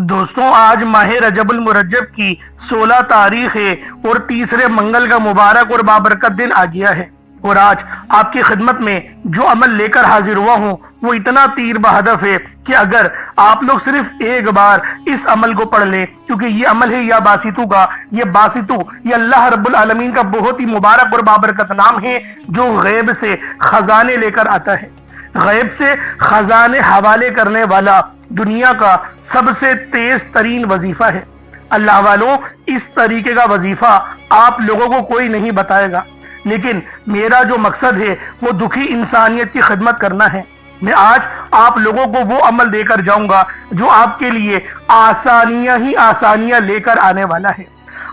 दोस्तों, आज माह रजबुल मुरज्जब की 16 तारीख है और तीसरे मंगल का मुबारक और बाबरकत दिन आ गया है। और आज आपकी खिदमत में जो अमल लेकर हाजिर हुआ हूँ वो इतना तीर बहदफ है कि अगर आप लोग सिर्फ एक बार इस अमल को पढ़ लें, क्योंकि ये अमल है या बासितू का, ये बासितू ये अल्लाह रब्बुल आलमीन का बहुत ही मुबारक और बाबरकत नाम है जो गैब से खजाने लेकर आता है। गैब से खजाने हवाले करने वाला दुनिया का सबसे तेज तरीन वजीफा है। अल्लाह वालों, इस तरीके का वजीफा आप लोगों को कोई नहीं बताएगा, लेकिन मेरा जो मकसद है वो दुखी इंसानियत की खिदमत करना है। मैं आज आप लोगों को वो अमल देकर जाऊंगा जो आपके लिए आसानियां ही आसानियां लेकर आने वाला है।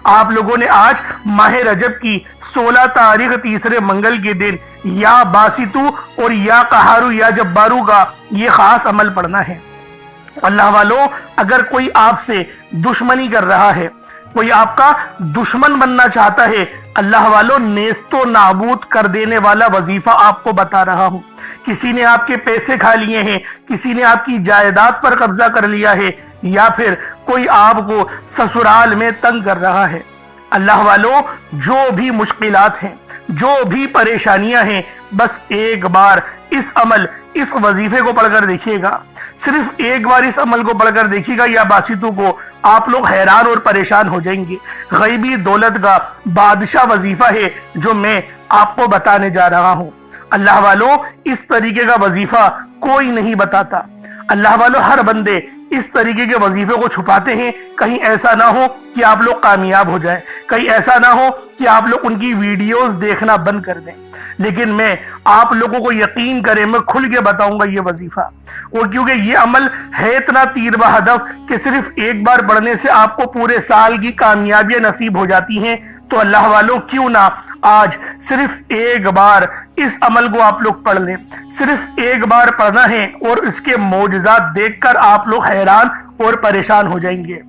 आप लोगों ने आज माह रजब की 16 तारीख तीसरे मंगल के दिन या बासितू और या कहारू या जब्बारू का ये खास अमल पढ़ना है। अल्लाह वालों, अगर कोई आपसे दुश्मनी कर रहा है, कोई आपका दुश्मन बनना चाहता है, अल्लाह वालों नेस्तो नाबूद कर देने वाला वजीफा आपको बता रहा हूं। किसी ने आपके पैसे खा लिए हैं, किसी ने आपकी जायदाद पर कब्जा कर लिया है, या फिर कोई आपको ससुराल में तंग कर रहा है। अल्लाह वालों, जो भी मुश्किलात हैं, जो भी परेशानियां हैं, बस एक बार इस अमल इस वजीफे को पढ़कर देखिएगा। सिर्फ एक बार इस अमल को पढ़कर देखिएगा या बासितू को, आप लोग हैरान और परेशान हो जाएंगे। गैबी दौलत का बादशाह वजीफा है जो मैं आपको बताने जा रहा हूं। अल्लाह वालों, इस तरीके का वजीफा कोई नहीं बताता। अल्लाह वालों, हर बंदे इस तरीके के वजीफे को छुपाते हैं, कहीं ऐसा ना हो कि आप लोग कामयाब हो जाएं, कहीं ऐसा ना हो कि आप लोग उनकी वीडियोस देखना बंद कर दें। लेकिन मैं आप लोगों को यकीन करें, मैं खुल के बताऊंगा ये वजीफा। और क्योंकि ये अमल है इतना तीर बहदफ कि सिर्फ एक बार पढ़ने से आपको पूरे साल की कामयाबियां नसीब हो जाती हैं, तो अल्लाह वालों क्यों ना आज सिर्फ एक बार इस अमल को आप लोग पढ़ लें। सिर्फ एक बार पढ़ना है और इसके मौजज़ात देखकर आप लोग हैरान और परेशान हो जाएंगे।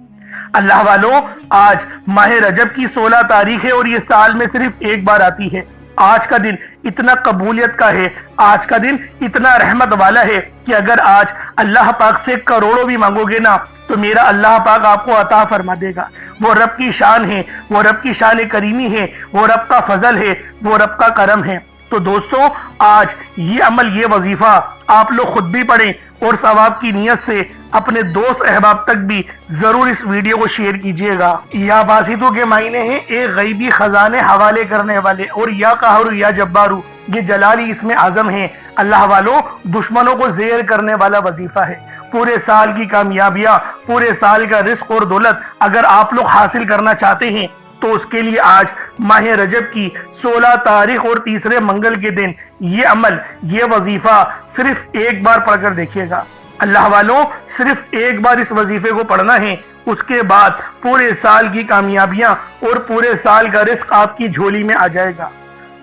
अल्लाह वालों, आज माह रजब की 16 तारीख है और ये साल में सिर्फ एक बार आती है। आज का दिन इतना कबूलियत का है, आज का दिन इतना रहमत वाला है कि अगर आज अल्लाह पाक से करोड़ों भी मांगोगे ना तो मेरा अल्लाह पाक आपको अता फरमा देगा। वो रब की शान है, वो रब की शान करीमी है, वो रब का फजल है, वो रब का करम है। तो दोस्तों, आज ये अमल ये वजीफा आप लोग खुद भी पढ़ें और सवाब की नीयत से अपने दोस्त अहबाब तक भी जरूर इस वीडियो को शेयर कीजिएगा। या बासितू के मायने हैं एक गैबी खजाने हवाले करने वाले, और या कहरु या जब्बारू ये जलाली इसमें आजम है। अल्लाह वालों, दुश्मनों को ज़ेर करने वाला वजीफा है। पूरे साल की कामयाबियां, पूरे साल का रिस्क और दौलत अगर आप लोग हासिल करना चाहते हैं तो उसके लिए आज माह रजब की 16 तारीख और तीसरे मंगल के दिन ये अमल ये वजीफा सिर्फ एक बार पढ़कर देखिएगा। अल्लाह वालों, सिर्फ एक बार इस वजीफे को पढ़ना है, उसके बाद पूरे साल की कामयाबियां और पूरे साल का रिस्क आपकी झोली में आ जाएगा।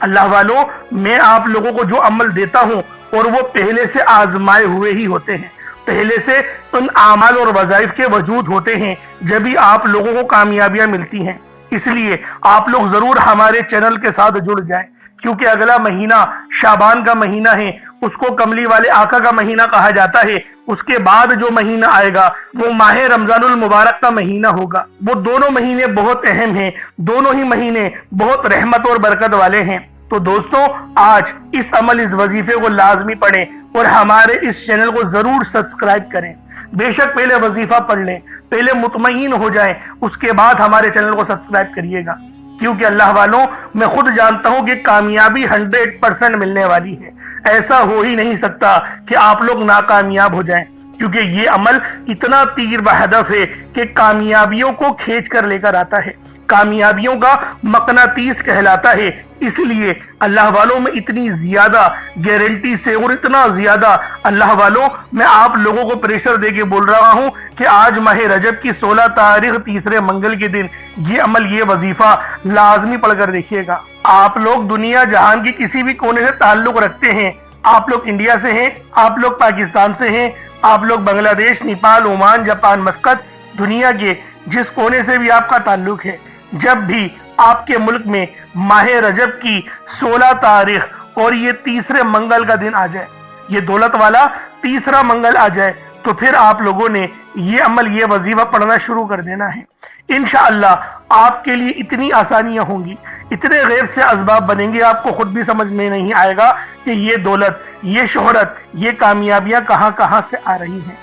अल्लाह वालों, मैं आप लोगों को जो अमल देता हूं और वो पहले से आजमाए हुए ही होते हैं, पहले से उन आमाल और वज़ाइफ के वजूद होते हैं जब भी आप लोगों को कामयाबियां मिलती हैं। इसलिए आप लोग जरूर हमारे चैनल के साथ जुड़ जाएं, क्योंकि अगला महीना शाबान का महीना है, उसको कमली वाले आका का महीना कहा जाता है। उसके बाद जो महीना आएगा वो माह रमजानुल मुबारक का महीना होगा। वो दोनों महीने बहुत अहम हैं, दोनों ही महीने बहुत रहमत और बरकत वाले हैं। तो दोस्तों, आज इस अमल इस वजीफे को लाजमी पढ़ें और हमारे इस चैनल को जरूर सब्सक्राइब करें। बेशक पहले वजीफा पढ़ लें, पहले मुतमईन हो जाएं, उसके बाद हमारे चैनल को सब्सक्राइब करिएगा। क्योंकि अल्लाह वालों, मैं खुद जानता हूं कि कामयाबी 100% मिलने वाली है। ऐसा हो ही नहीं सकता कि आप लोग नाकामयाब हो जाएं, क्योंकि ये अमल इतना तीर बहदफ है कि कामयाबियों को खींच कर लेकर आता है, कामयाबियों का मकनातीस कहलाता है। इसलिए अल्लाह वालों, मैं इतनी ज्यादा गारंटी से और इतना ज्यादा अल्लाह वालों मैं आप लोगों को प्रेशर देके बोल रहा हूं कि आज माह रजब की 16 तारीख तीसरे मंगल के दिन ये अमल ये वजीफा लाजमी पढ़कर देखिएगा। आप लोग दुनिया जहान की किसी भी कोने से ताल्लुक रखते हैं, आप लोग इंडिया से हैं, आप लोग पाकिस्तान से हैं, आप लोग बांग्लादेश, नेपाल, ओमान, जापान, मस्कत, दुनिया के जिस कोने से भी आपका ताल्लुक है, जब भी आपके मुल्क में माह रजब की 16 तारीख और ये तीसरे मंगल का दिन आ जाए, ये दौलत वाला तीसरा मंगल आ जाए, तो फिर आप लोगों ने ये अमल, ये वजीफा पढ़ना शुरू कर देना है। इंशाअल्लाह आपके लिए इतनी आसानियां होंगी, इतने गैब से असबाब बनेंगे, आपको खुद भी समझ में नहीं आएगा कि ये दौलत, ये शोहरत, ये कामयाबियां कहाँ कहाँ से आ रही हैं।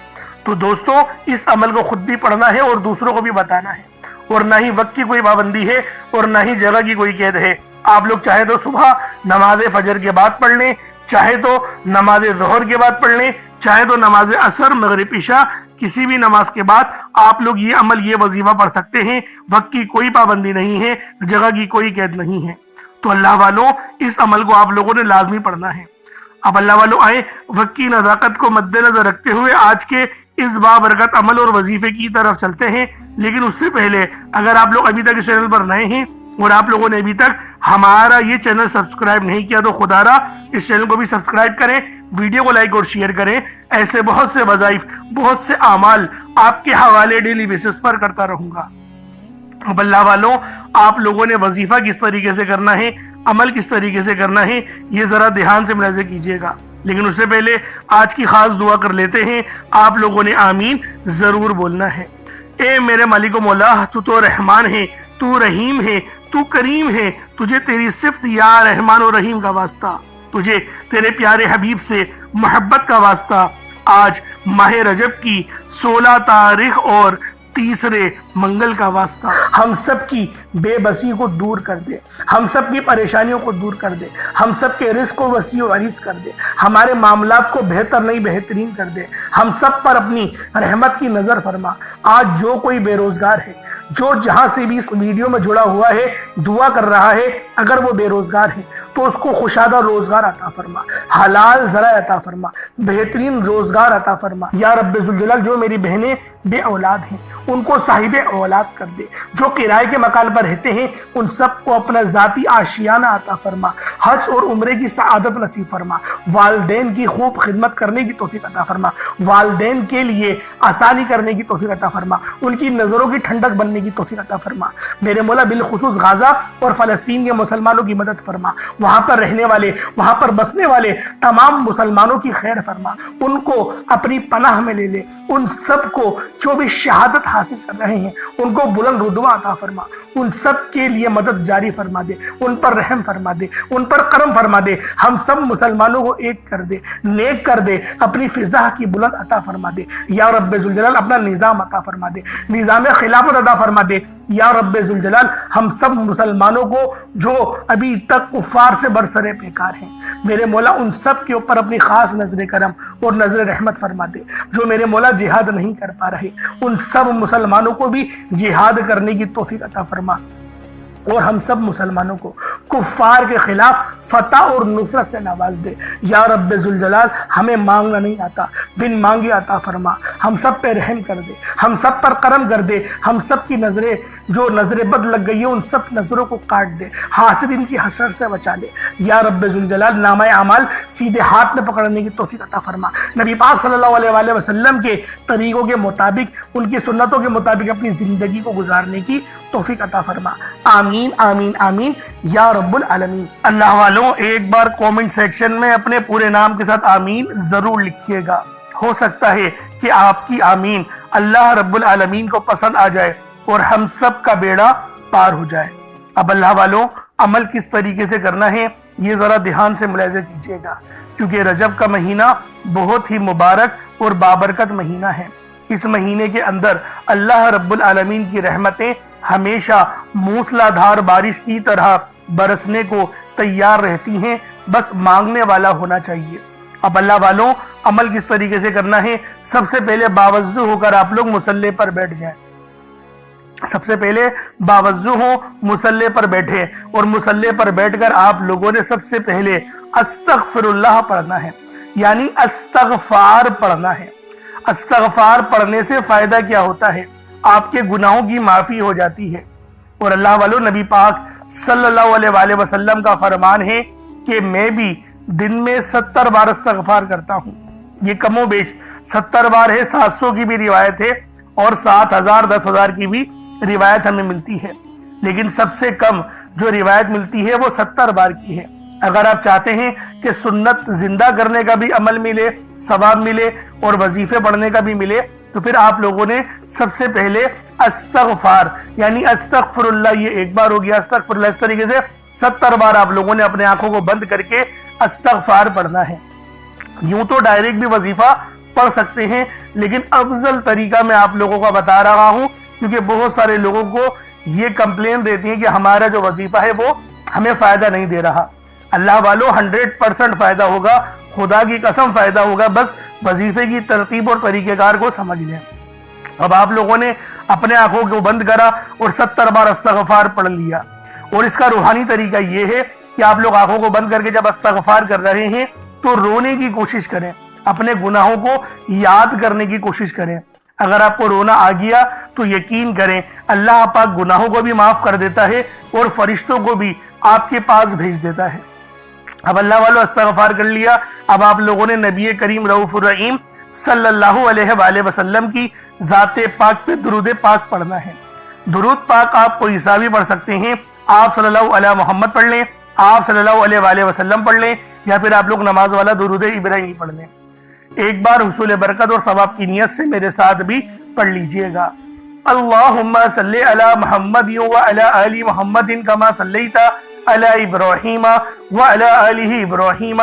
तो दोस्तों, इस अमल को खुद भी पढ़ना है और दूसरों को भी बताना है। और ना ही वक्त की कोई पाबंदी है और ना ही जगह की कोई कैद है। आप लोग चाहे तो सुबह नमाज फजर के बाद पढ़ लें, चाहे तो नमाज ज़ोहर के बाद पढ़ लें, चाहे तो नमाज असर, मगरिब, इशा, किसी भी नमाज के बाद आप लोग ये अमल, ये वजीफा पढ़ सकते हैं। वक्त की कोई पाबंदी नहीं है, जगह की कोई कैद नहीं है। तो अल्लाह वालों, इस अमल को आप लोगों ने लाजमी पढ़ना है। अब अल्लाह वालों आए, वक्त की नज़ाकत को मद्देनजर रखते हुए आज के इस बाबरकत अमल और वजीफे की तरफ चलते हैं। लेकिन उससे पहले अगर आप लोग अभी तक इस चैनल पर नए हैं और आप लोगों ने अभी तक हमारा ये चैनल सब्सक्राइब नहीं किया, तो खुदारा इस चैनल को भी सब्सक्राइब करें, वीडियो को लाइक और शेयर करें। ऐसे बहुत से वज़ाइफ, बहुत से आमाल आपके हवाले डेली बेसिस पर करता रहूंगा। अब अल्लाह वालों, आप लोगों ने वजीफा किस तरीके से करना है, अमल किस तरीके से करना है, ये जरा ध्यान से मुलाहिज़ा कीजिएगा। लेकिन उससे पहले आज की खास दुआ कर लेते हैं। आप लोगों ने आमीन जरूर बोलना है। ए मेरे मालिक मौला, तू तो रहमान है, तू रहीम है, तू करीम है, तुझे तेरी सिफ्त या रहमान और रहीम का वास्ता, तुझे तेरे प्यारे हबीब से मोहब्बत का वास्ता। आज माह रजब की 16 तारीख और तीसरे मंगल का वास्ता, हम सब की बेबसी को दूर कर दे, हम सब की परेशानियों को दूर कर दे, हम सब के रिस्क को वसी और अरीज कर दे, हमारे मामलात को बेहतर नहीं बेहतरीन कर दे, हम सब पर अपनी रहमत की नजर फरमा। आज जो कोई बेरोजगार है, जो जहां से भी इस वीडियो में जुड़ा हुआ है, दुआ कर रहा है, अगर वो बेरोजगार है तो उसको खुशादा रोजगार अता फरमा, हलाल जरा अता फरमा, बेहतरीन रोजगार अता फरमा। या रब्बे जुल जलाल, जो मेरी बहनें बे औलाद हैं उनको साहिबे औलाद कर दे, जो किराए के मकान पर रहते हैं उन सबको अपना जाती आशियाना अता फरमा, हज और उम्रे की सआदत नसीब फरमा, वालदेन की खूब खिदमत करने की तौफीक अता फरमा, वालदेन के लिए आसानी करने की तौफीक अता फरमा, उनकी नजरों की ठंडक बनने की तौफीक अता फरमा। मेरे मौला बिलखुसूस गाजा और फलस्तीन के मुसलमानों की मदद फरमा, वहां पर रहने वाले, वहां पर बसने वाले तमाम मुसलमानों की खैर फरमा, उनको अपनी पनाह में ले ले। उन सबको जो भी शहादत हासिल कर रहे हैं उनको बुलंद रुतबा अता फरमा, उन सब के लिए मदद जारी फरमा दे, उन पर रहम फरमा दे, उन पर करम फरमा दे, हम सब मुसलमानों को एक कर दे, नेक कर दे, अपनी फिजा की बुलंद अता फरमा दे। या रब्बे जुल जलाल, अपना निजाम अता फरमा दे, निजाम खिलाफत अता फरमा दे। या रब्बे जुल जलाल, हम सब मुसलमानों को जो अभी तक कुफार से बरसरे बेकार हैं, मेरे मौला उन सब के ऊपर अपनी खास नजर करम और नजर रहमत फरमा दे। जो मेरे मौला जिहाद नहीं कर पा रहे, उन सब मुसलमानों को भी जिहाद करने की तौफीक अता फरमा और हम सब मुसलमानों को कुफार के खिलाफ फतह और नुसरत से नवाज दे। या रब्बे जुल जलाल, हमें मांगना नहीं आता, बिन मांगे अता फरमा, हम सब पे रहम कर दे, हम सब पर करम कर दे, हम सब की नजरें जो नजरें बद लग गई है उन सब नजरों को काट दे, हासिदीन की हसरत से बचा ले। या रब्बे जुल जलाल, नामाए अमाल सीधे हाथ में पकड़ने की तौफीक अता फरमा, नबी पाक सल्लल्लाहु अलैहि वसल्लम के तरीकों के मुताबिक, उनकी सुन्नतों के मुताबिक अपनी जिंदगी को गुजारने की तौफीक अता फरमा। आमीन आमीन आमीन या रब्बुल आलमीन। अल्लाह वालों, एक बार कमेंट सेक्शन में अपने पूरे नाम के साथ आमीन जरूर लिखिएगा। हो सकता है कि आपकी आमीन अल्लाह रब्बुल आलमीन को पसंद आ जाए और हम सब का बेड़ा पार हो जाए। अब अल्लाह वालों, अमल किस तरीके से करना है ये जरा ध्यान से मुलाहिज़ा कीजिएगा, क्योंकि रजब का महीना बहुत ही मुबारक और बाबरकत महीना है। इस महीने के अंदर अल्लाह रब्बुल आलमीन की रहमतें हमेशा मूसलाधार बारिश की तरह बरसने को तैयार रहती हैं, बस मांगने वाला होना चाहिए। अब अल्लाह वालों, अमल किस तरीके से करना है, सबसे पहले बावज़्ज़ू होकर आप लोग मुसल्ले पर बैठ जाएं। सबसे पहले बावज़्ज़ू हो, मुसल्ले पर बैठे और मुसल्ले पर बैठकर आप लोगों ने सबसे पहले अस्तगफिरुल्लाह पढ़ना है, यानी अस्तगफार पढ़ना है। अस्तगफार पढ़ने से फायदा क्या होता है, आपके गुनाहों की माफी हो जाती है। और अल्लाह वालों, नबी पाक सल्लल्लाहु अलैहि वसल्लम का फरमान है कि मैं भी दिन में 70 बार इस्तगफार करता हूँ। ये कमो बेश 70 बार है, 700 की भी रिवायत है और 7000 10,000 की भी रिवायत हमें मिलती है, लेकिन सबसे कम जो रिवायत मिलती है वो 70 बार की है। अगर आप चाहते हैं कि सुन्नत जिंदा करने का भी अमल मिले सवाब मिले और वजीफे पढ़ने का भी मिले, तो फिर आप लोगों ने सबसे पहले अस्तगफार यानी अस्तगफिरुल्लाह, ये एक बार हो गया अस्तगफिरुल्लाह, इस तरीके से 70 बार आप लोगों ने अपने आंखों को बंद करके अस्तगफार पढ़ना है। यूं तो डायरेक्ट भी वजीफा पढ़ सकते हैं, लेकिन अफजल तरीका मैं आप लोगों को बता रहा हूं, क्योंकि बहुत सारे लोगों को ये कंप्लेन रहती है कि हमारा जो वजीफा है वो हमें फायदा नहीं दे रहा। अल्लाह वालों 100% फायदा होगा, खुदा की कसम फायदा होगा, बस वजीफे की तरतीब और तरीकेकार को समझ लें। अब आप लोगों ने अपने आंखों को बंद करा और 70 बार अस्तगफार पढ़ लिया, और इसका रूहानी तरीका ये है कि आप लोग आंखों को बंद करके जब अस्तगफार कर रहे हैं तो रोने की कोशिश करें, अपने गुनाहों को याद करने की कोशिश करें। अगर आपको रोना आ गया तो यकीन करें अल्लाह पाक गुनाहों को भी माफ कर देता है और फरिश्तों को भी आपके पास भेज देता है। अब अल्लाह वालों अस्तगफार कर लिया, अब आप लोगों ने नबी करीम रऊफुर रहीम सल्लल्लाहु अलैहि वसल्लम की ज़ाते पाक पे दुरूद पाक पढ़ना है। दुरूद पाक आप कोई सा भी पढ़ सकते हैं, आप सल्लल्लाहु अलैहि मोहम्मद पढ़ लें, आप सल्लल्लाहु अलैहि वसल्लम पढ़ लें, या फिर आप लोग नमाज वाला दुरूद इब्राहिमी पढ़ लें। एक बार हुसूल बरकत और सवाब की नियत से मेरे साथ भी पढ़ लीजिएगा। अल्लाहुम्मा सल्ली अला मुहम्मद व अला आलि मुहम्मदिन कमा सल्लैता अला इब्राहीम व अला आलि इब्राहीम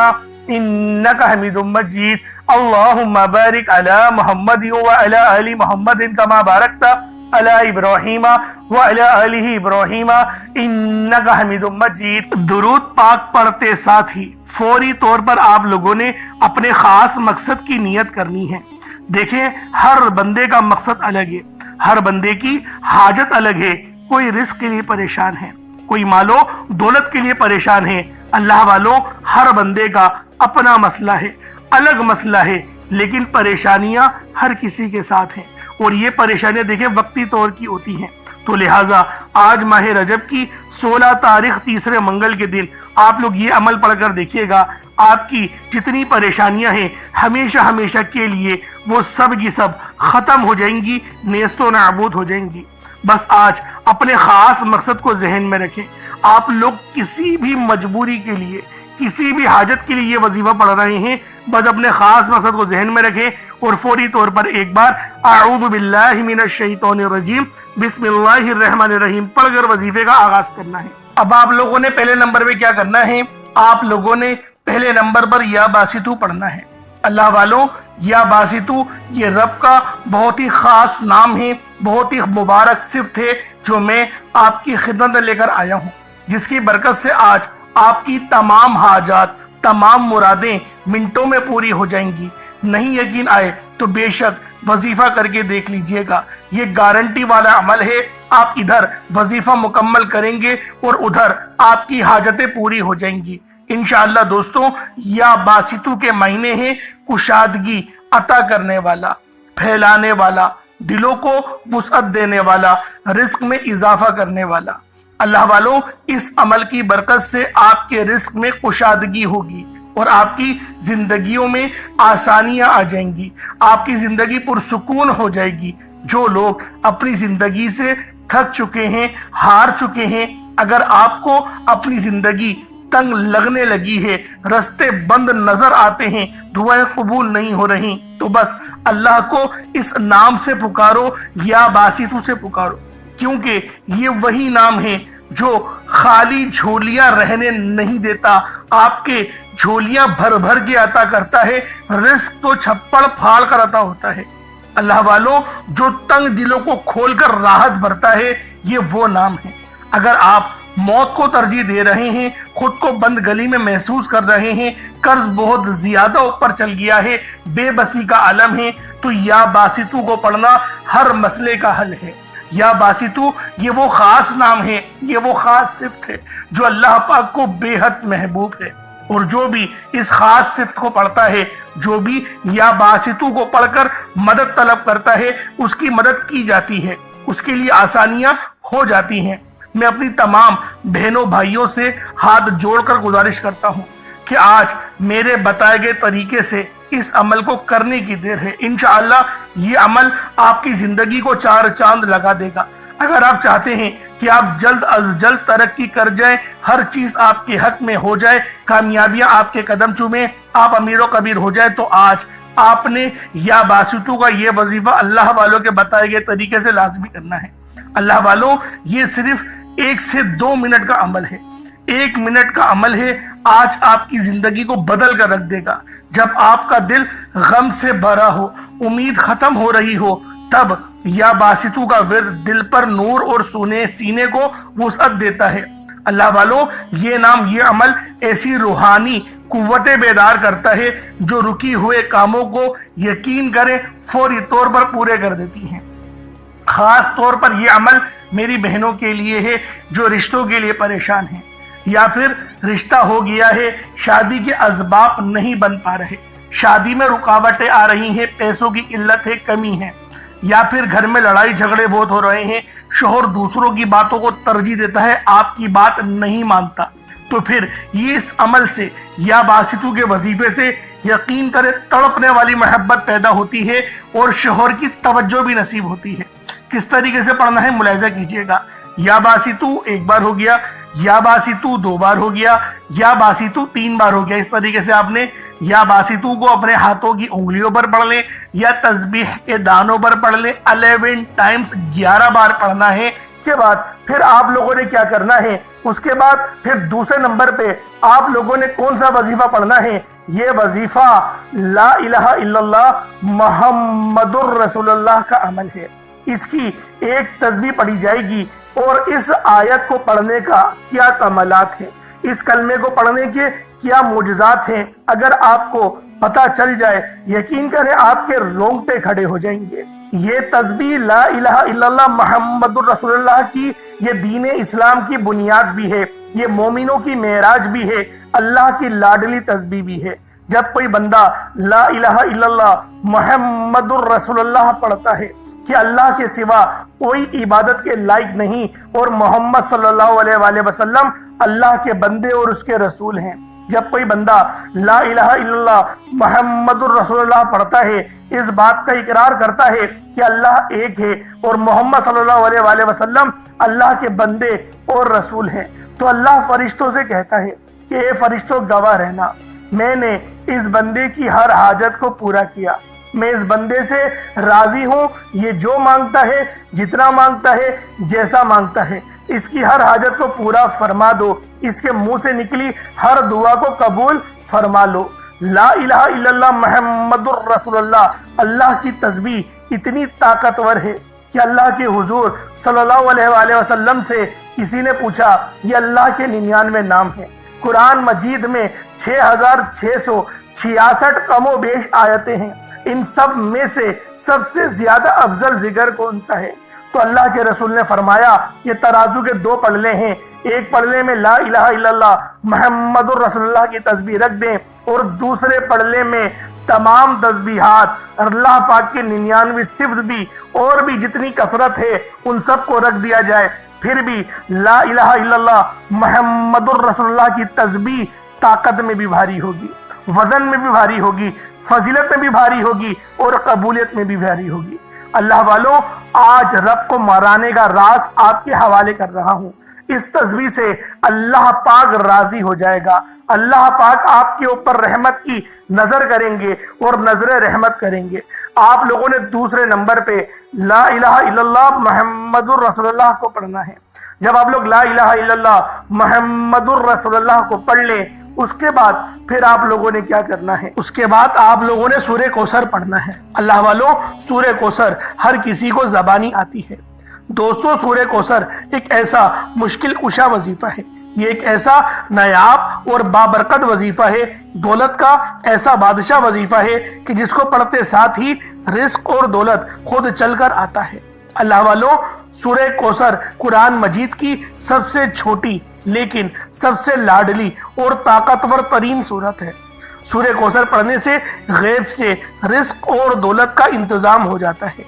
इन्नका हमीदुम मजीद। अल्लाहुम्मा बारिक अला मुहम्मद व अला आलि मुहम्मदिन कमा बारकता अला इब्राहीम व अला आलि इब्राहीम इन्नका हमीदुम मजीद। दुरूद पाक पढ़ते साथ ही फौरी तौर पर आप लोगों ने अपने खास मकसद की नियत करनी है। देखें, हर बंदे का मकसद अलग है, हर बंदे की हाजत अलग है। कोई रिस्क के लिए परेशान है, कोई मालो दौलत के लिए परेशान है। अल्लाह वालों, हर बंदे का अपना मसला है, अलग मसला है, लेकिन परेशानियां हर किसी के साथ हैं, और ये परेशानियां देखें वक्ती तौर की होती हैं। तो लिहाजा आज माह रजब की 16 तारीख तीसरे मंगल के दिन आप लोग ये अमल पढ़कर देखिएगा, आपकी जितनी परेशानियां हैं हमेशा हमेशा के लिए वो सब की सब खत्म हो जाएंगी, नेस्तो नाबूद हो जाएंगी। बस आज अपने खास मकसद को जहन में रखें। आप लोग किसी भी मजबूरी के लिए, किसी भी हाजत के लिए ये वजीफा पढ़ रहे हैं, बस अपने खास मकसद को जहन में रखें और फौरी तौर पर एक बार अऊज़ु बिल्लाहि मिनश शैतानिर रजीम बिस्मिल्लाहिर रहमानिर रहीम पढ़कर वजीफे का आगाज करना है। अब आप लोगों ने पहले नंबर पे क्या करना है, आप लोगों ने पहले नंबर पर या बासितू पढ़ना है। अल्लाह वालों, या बासितू ये रब का बहुत ही खास नाम है, बहुत ही मुबारक सिफ्त है, जो मैं आपकी खिदमत में लेकर आया हूँ, जिसकी बरकत से आज आपकी तमाम हाजात, तमाम मुरादें मिनटों में पूरी हो जाएंगी। नहीं यकीन आए तो बेशक वजीफा करके देख लीजिएगा, ये गारंटी वाला अमल है। आप इधर वजीफा मुकम्मल करेंगे और उधर आपकी हाजतें पूरी हो जाएंगी इंशाअल्लाह। दोस्तों, या बासितू के महीने हैं कुशादगी अता करने वाला, फैलाने वाला, दिलों को वुसअत देने वाला, रिस्क में इजाफा करने वाला। अल्लाह वालों, इस अमल की बरकत से आपके रिस्क में कुशादगी होगी और आपकी जिंदगियों में आसानियां आ जाएंगी, आपकी जिंदगी पुरसुकून हो जाएगी। जो लोग अपनी जिंदगी से थक चुके हैं, हार चुके हैं, अगर आपको अपनी जिंदगी तंग लगने लगी है, रास्ते बंद नजर आते हैं, दुआएं कबूल नहीं हो रही, तो बस अल्लाह को इस नाम से पुकारो, या बासितू से पुकारो, क्योंकि ये वही नाम है जो खाली झोलियां रहने नहीं देता, आपके झोलियां भर भर के अता करता है, रिस्क तो छप्पड़ फाड़ कर अता होता है। अल्लाह वालों, जो तंग दिलों को खोलकर राहत भरता है, ये वो नाम है। अगर आप मौत को तरजीह दे रहे हैं, खुद को बंद गली में महसूस कर रहे हैं, कर्ज बहुत ज्यादा ऊपर चल गया है, बेबसी का आलम है, तो या बासितू को पढ़ना हर मसले का हल है। या बासितू ये वो खास नाम है, ये वो खास सिफ्त है जो अल्लाह पाक को बेहद महबूब है, और जो भी इस खास सिफ्त को पढ़ता है, जो भी या बासितू को पढ़कर मदद तलब करता है, उसकी मदद की जाती है, उसके लिए आसानियां हो जाती हैं। मैं अपनी तमाम बहनों भाइयों से हाथ जोड़कर गुजारिश करता हूं कि आज मेरे बताए गए तरीके से इस अमल को करने की देर है। इंशाअल्लाह ये अमल आपकी जिंदगी को चार चांद लगा देगा। अगर आप चाहते हैं कि आप जल्द अज जल्द तरक्की कर जाएं, हर चीज आपके हक में हो जाए, कामयाबियां आपके कदम चूमे, आप अमीर व कबीर हो जाए, तो आज आपने या बासितू का ये वजीफा अल्लाह वालों के बताए गए तरीके से लाजमी करना है। अल्लाह वालों, ये सिर्फ 1 से 2 मिनट का अमल है, 1 मिनट का अमल है, आज आपकी जिंदगी को बदल कर रख देगा। जब आपका दिल गम से भरा हो, उम्मीद खत्म हो रही हो, तब या बासितू का विर्द दिल पर नूर और सीने को वुसअत देता है। अल्लाह वालों, ये नाम, ये अमल ऐसी रूहानी कुव्वतें बेदार करता है जो रुकी हुए कामों को यकीन करें फौरी तौर पर पूरे कर देती हैं। खास तौर पर यह अमल मेरी बहनों के लिए है जो रिश्तों के लिए परेशान हैं, या फिर रिश्ता हो गया है, शादी के असबाब नहीं बन पा रहे, शादी में रुकावटें आ रही हैं, पैसों की किल्लत है, कमी है, या फिर घर में लड़ाई झगड़े बहुत हो रहे हैं, शोहर दूसरों की बातों को तरजीह देता है, आपकी बात नहीं मानता, तो फिर ये इस अमल से या बासितू के वजीफे से यकीन करे तड़पने वाली मोहब्बत पैदा होती है और शोहर की तवज्जो भी नसीब होती है। किस तरीके से पढ़ना है मुलाहिजा कीजिएगा। या बासितू 1 बार हो गया, या बासितू 2 बार हो गया, या बासितू 3 बार हो गया। इस तरीके से आपने या बासितू को अपने हाथों की उंगलियों पर पढ़ लें या तस्बीह के दानों पर पढ़ लें। 11 टाइम्स 11 बार पढ़ना है। के बाद फिर आप लोगों ने क्या करना है, उसके बाद फिर दूसरे नंबर पे आप लोगों ने कौन सा वजीफा पढ़ना है, ये वजीफा ला इलाहा इल्लल्लाह मुहम्मदुर रसूलुल्लाह का अमल है। इसकी एक तस्बीह पढ़ी जाएगी और इस आयत को पढ़ने का क्या कमालात है, इस कलमे को पढ़ने के क्या मोजज़ात हैं, अगर आपको पता चल जाए यकीन करें आपके रोंगटे खड़े हो जाएंगे। ये तस्बीह ला इलाहा इल्लल्लाह मुहम्मदुर रसूलुल्लाह की ये दीन इस्लाम की बुनियाद भी है, ये मोमिनों की मेराज भी है, अल्लाह की लाडली तस्बीह भी है। जब कोई बंदा ला इलाहा इल्लल्लाह मुहम्मदुर रसूलुल्लाह पढ़ता है कि अल्लाह के सिवा कोई इबादत के लायक नहीं और मोहम्मद सल्लल्लाहु अलैहि वसल्लम अल्लाह के बंदे और उसके रसूल हैं, जब कोई बंदा ला इलाहा इल्लल्लाह मुहम्मदुर रसूलुल्लाह पढ़ता है, इस बात का इकरार करता है कि अल्लाह एक है और मोहम्मद सल्लल्लाहु अलैहि वसल्लम अल्लाह के बंदे और रसूल हैं, तो अल्लाह फरिश्तों से कहता है कि ए फरिश्तों गवाह रहना, मैंने इस बंदे की हर हाजत को पूरा किया, मैं इस बंदे से राजी हूँ, ये जो मांगता है, जितना मांगता है, जैसा मांगता है, इसकी हर हाजत को पूरा फरमा दो, इसके मुंह से निकली हर दुआ को कबूल फरमा लो। ला इलाहा इल्लल्लाह मुहम्मदुर रसूलुल्लाह अल्लाह की तस्बीह इतनी ताकतवर है कि अल्लाह के हुजूर सल्लल्लाहु अलैहि वसल्लम से किसी ने पूछा, ये अल्लाह के 99 नाम है, कुरान मजीद में 6666 कमो बेश आयतें हैं, इन सब में से सबसे ज्यादा अफजल जिक्र कौन सा है? तो अल्लाह के रसूल ने फरमाया, ये तराजू के 2 पलड़े हैं, एक पलड़े में ला इलाहा इल्लल्लाह मुहम्मदुर रसूलुल्लाह की तस्बीह रख दें और दूसरे पलड़े में तमाम तस्बीहात अल्लाह पाक के 99 सिफ्त भी और भी जितनी कसरत है उन सब को रख दिया जाए, फिर भी ला इलाहा इल्लल्लाह मुहम्मदुर रसूलुल्लाह की तस्बीह ताकत में भी भारी होगी, वजन में भी भारी होगी, फजीलत में भी भारी होगी और कबूलियत में भी भारी होगी। अल्लाह वालों, आज रब को मराने का राज आपके हवाले कर रहा हूँ। इस तस्बीह से अल्लाह पाक राजी हो जाएगा, अल्लाह पाक आपके ऊपर रहमत की नजर करेंगे और नजर रहमत करेंगे। आप लोगों ने दूसरे नंबर पे ला इलाहा इल्लल्लाह मुहम्मदुर रसूलुल्लाह को पढ़ना है। जब आप लोग ला इलाहा इल्लल्लाह मुहम्मदुर रसूलुल्लाह को पढ़ लें, उसके बाद फिर आप लोगों ने क्या करना है, उसके बाद आप लोगों ने सूरह कौसर पढ़ना है। अल्लाह वालों, सूरह कौसर हर किसी को जबानी आती है। दोस्तों, सूरह कौसर एक ऐसा मुश्किल कुशा वजीफा है, ये एक ऐसा नायाब और बाबरकत वजीफा है, दौलत का ऐसा बादशाह वजीफा है कि जिसको पढ़ते साथ ही रिस्क और दौलत खुद चलकर आता है। अल्लाह वालों, सूरह कौसर कुरान मजीद की सबसे छोटी लेकिन सबसे लाडली और ताकतवर तरीन सूरत है। सूरह कौसर पढ़ने से गैब से रिस्क और दौलत का इंतजाम हो जाता है।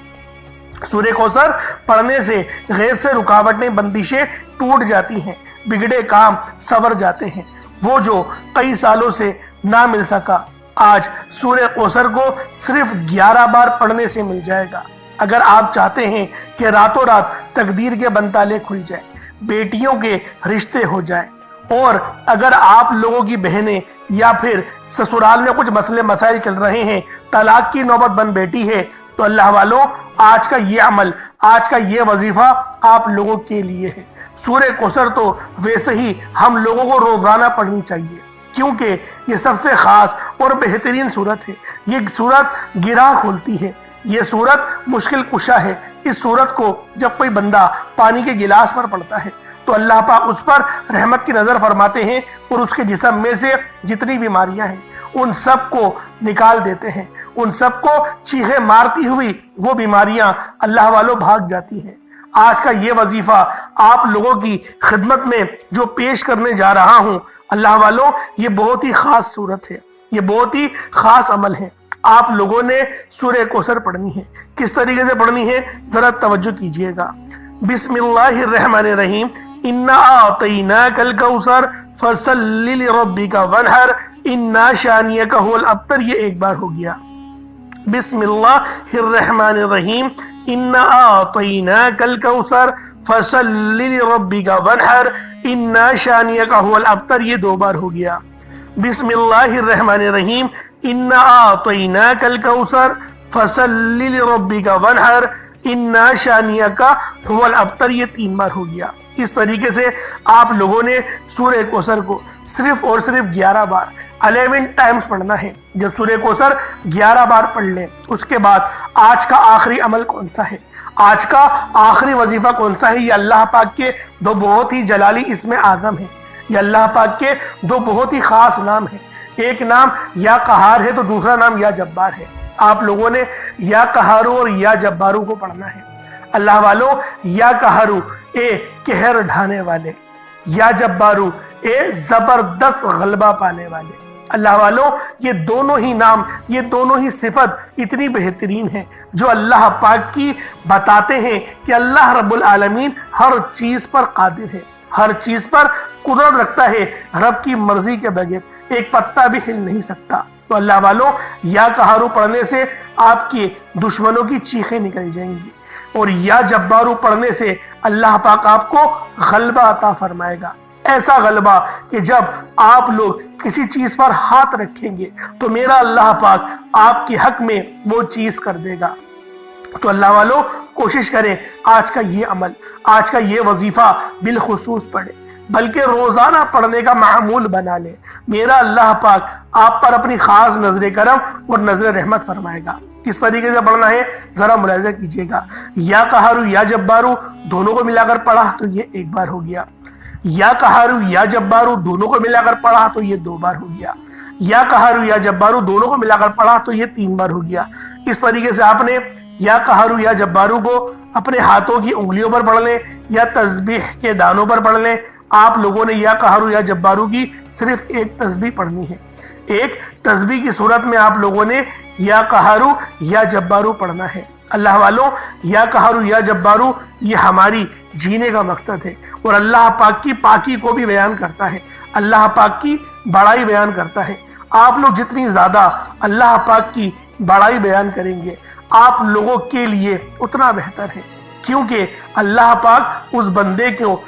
सूरह कौसर पढ़ने से गैब से रुकावटें, बंदिशें टूट जाती हैं, बिगड़े काम संवर जाते हैं। वो जो कई सालों से ना मिल सका, आज सूरह कौसर को सिर्फ 11 बार पढ़ने से मिल जाएगा। अगर आप चाहते हैं कि रातों रात तकदीर के बनताले खुल जाए, बेटियों के रिश्ते हो जाएं, اور اگر آپ لوگوں کی بہنیں یا پھر سسرال میں کچھ مسئلے مسائل چل رہے ہیں، طلاق کی نوبت بن بیٹھی ہے، تو اللہ والوں آج کا یہ عمل، آج کا یہ وظیفہ آپ لوگوں کے لیے ہے۔ سورہ کوثر تو ویسے ہی ہم لوگوں کو روزانہ پڑھنی چاہیے، کیونکہ یہ سب سے خاص اور بہترین سورت ہے۔ یہ سورت گراہ کھولتی ہے، یہ سورت مشکل کشا ہے۔ اس سورت کو جب کوئی بندہ پانی کے گلاس پر پڑھتا ہے تو اللہ پاک اس پر رحمت کی نظر فرماتے ہیں اور اس کے جسم میں سے جتنی بیماریاں ہیں ان سب کو نکال دیتے ہیں، ان سب کو چیخیں مارتی ہوئی وہ بیماریاں اللہ والوں بھاگ جاتی ہیں۔ آج کا یہ وظیفہ آپ لوگوں کی خدمت میں جو پیش کرنے جا رہا ہوں، اللہ والوں یہ بہت ہی خاص صورت ہے، یہ بہت ہی خاص عمل ہے۔ آپ لوگوں نے سورہ کوثر پڑھنی ہے۔ کس طریقے سے پڑھنی ہے ذرا توجہ کیجئے گا۔ بسم اللہ الرحمن الرحیم، انا اعطیناک الکوثر فصل لربک وانحر انا شانیک هو الابتر۔ یہ ایک بار ہو گیا۔ بسم اللہ الرحمن الرحیم، انا اعطیناک الکوثر فصل لربک وانحر انا شانیک هو الابتر۔ یہ دو بار ہو گیا۔ بسم اللہ الرحمن الرحیم، انا اعطیناک الکوثر فصل لربک وانحر انا شانیک هو الابتر۔ یہ تین بار ہو گیا۔ اس طریقے سے آپ لوگوں نے سورہ کوثر کو صرف اور صرف 11 بار 11 ٹائمز پڑھنا ہے۔ جب سورہ کوثر 11 بار پڑھ لیں اس کے بعد آج کا آخری عمل کون سا ہے، آج کا آخری وظیفہ کون سا ہے، یہ اللہ پاک کے دو بہت ہی جلالی اسم اعظم ہیں، یہ اللہ پاک کے دو بہت ہی خاص نام ہیں۔ ایک نام یا قہار ہے تو دوسرا نام یا جبار ہے۔ آپ لوگوں نے یا قہارو اور یا جبارو کو پڑھنا ہے۔ اللہ والو یا قہارو اے قہر ڈھانے والے، یا جبارو اے زبردست غلبہ پانے والے۔ اللہ والو یہ دونوں ہی نام، یہ دونوں ہی صفت اتنی بہترین ہیں جو اللہ پاک کی بتاتے ہیں کہ اللہ رب العالمین ہر چیز پر قادر ہے، ہر چیز پر قدرت رکھتا ہے، رب کی مرضی کے بغیر ایک پتا بھی ہل نہیں سکتا۔ تو اللہ والو یا قہارو پڑھنے سے آپ کے دشمنوں کی چیخیں نکل جائیں گی، اور یا جبارو پڑھنے سے اللہ پاک آپ کو غلبہ عطا فرمائے گا، ایسا غلبہ کہ جب آپ لوگ کسی چیز پر ہاتھ رکھیں گے تو میرا اللہ پاک آپ کے حق میں وہ چیز کر دے گا۔ تو اللہ والوں کوشش کریں آج کا یہ عمل، آج کا یہ وظیفہ بالخصوص پڑھیں، بلکہ روزانہ پڑھنے کا معمول بنا لیں۔ میرا اللہ پاک آپ پر اپنی خاص نظر کرم اور نظر رحمت فرمائے گا۔ کس طریقے سے پڑھنا ہے ذرا ملاحظہ کیجئے گا۔ یا قہارو یا جبارو دونوں کو ملا کر پڑھا تو یہ ایک بار ہو گیا۔ یا قہارو یا جبارو دونوں کو ملا کر پڑھا تو یہ دو بار ہو گیا۔ یا قہارو یا جبارو دونوں کو ملا کر پڑھا تو یہ تین بار ہو گیا۔ اس طریقے سے آپ نے یا قہارو یا جبارو کو اپنے ہاتھوں کی انگلیوں پر پڑھ لیں یا تسبیح کے دانوں پر پڑھ لیں۔ آپ لوگوں نے یا قہارو یا جبارو کی صرف ایک تسبیح پڑھنی ہے۔ ایک تسبیح کی صورت میں آپ لوگوں نے یا قہارو یا جبارو پڑھنا ہے۔ اللہ والوں یا قہارو یا جبارو یہ ہماری جینے کا مقصد ہے اور اللہ پاک کی پاکی کو بھی بیان کرتا ہے، اللہ پاک کی بڑائی بیان کرتا ہے۔ آپ لوگ جتنی زیادہ اللہ پاک کی بڑائی بیان کریں گے آپ لوگوں کے لیے اتنا بہتر ہے، کیونکہ اللہ پاک اس بندے کو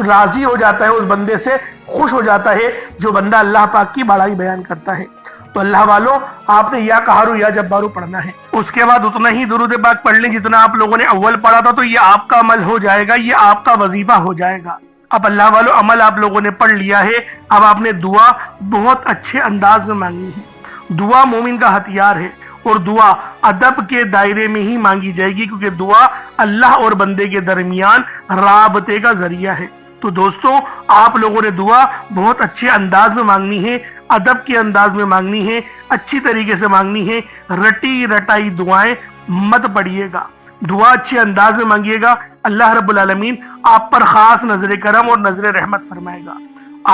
راضی ہو جاتا ہے، اس بندے سے خوش ہو جاتا ہے جو بندہ اللہ پاک کی بڑائی بیان کرتا ہے۔ تو اللہ والوں آپ نے یا قہارو یا جبارو پڑھنا ہے۔ اس کے بعد اتنا ہی درود پاک پڑھ لیں جتنا آپ لوگوں نے اول پڑھا تھا، تو یہ آپ کا عمل ہو جائے گا، یہ آپ کا وظیفہ ہو جائے گا۔ اب اللہ والوں عمل آپ لوگوں نے پڑھ لیا ہے، اب آپ نے دعا بہت اچھے انداز میں مانگنی ہے۔ دعا مومن کا ہتھیار ہے اور دعا ادب کے دائرے میں ہی مانگی جائے گی، کیونکہ دعا اللہ اور بندے کے درمیان رابطے کا ذریعہ ہے۔ تو دوستو آپ لوگوں نے دعا بہت اچھے انداز میں مانگنی ہے، ادب کے انداز میں مانگنی ہے، اچھی طریقے سے مانگنی ہے، رٹی رٹائی دعائیں مت پڑھیے گا، دعا اچھے انداز میں مانگیے گا۔ اللہ رب العالمین آپ پر خاص نظر کرم اور نظر رحمت فرمائے گا۔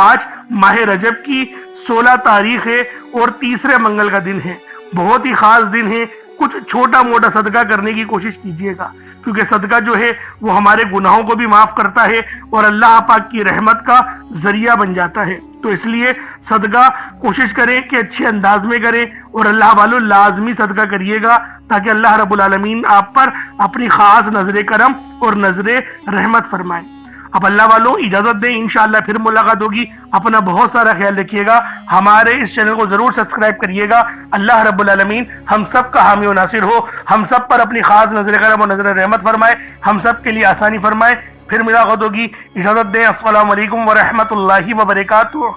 آج ماہ رجب کی 16 تاریخ ہے اور تیسرے منگل کا دن ہے، بہت ہی خاص دن ہے۔ کچھ چھوٹا موٹا صدقہ کرنے کی کوشش کیجئے گا، کیونکہ صدقہ جو ہے وہ ہمارے گناہوں کو بھی معاف کرتا ہے اور اللہ پاک کی رحمت کا ذریعہ بن جاتا ہے۔ تو اس لیے صدقہ کوشش کریں کہ اچھے انداز میں کریں، اور اللہ والوں لازمی صدقہ کریے گا تاکہ اللہ رب العالمین آپ پر اپنی خاص نظر کرم اور نظر رحمت فرمائے۔ اب اللہ والوں اجازت دیں، انشاءاللہ پھر ملاقات ہوگی. اپنا بہت سارا خیال رکھیے گا. ہمارے اس چینل کو ضرور سبسکرائب کریے گا. اللہ رب العالمین ہم سب کا حامی و ناصر ہو، ہم سب پر اپنی خاص نظر کرم و نظر رحمت فرمائے، ہم سب کے لیے آسانی فرمائے. پھر ملاقات ہوگی. اجازت دیں. السلام علیکم ورحمۃ اللہ وبرکاتہ.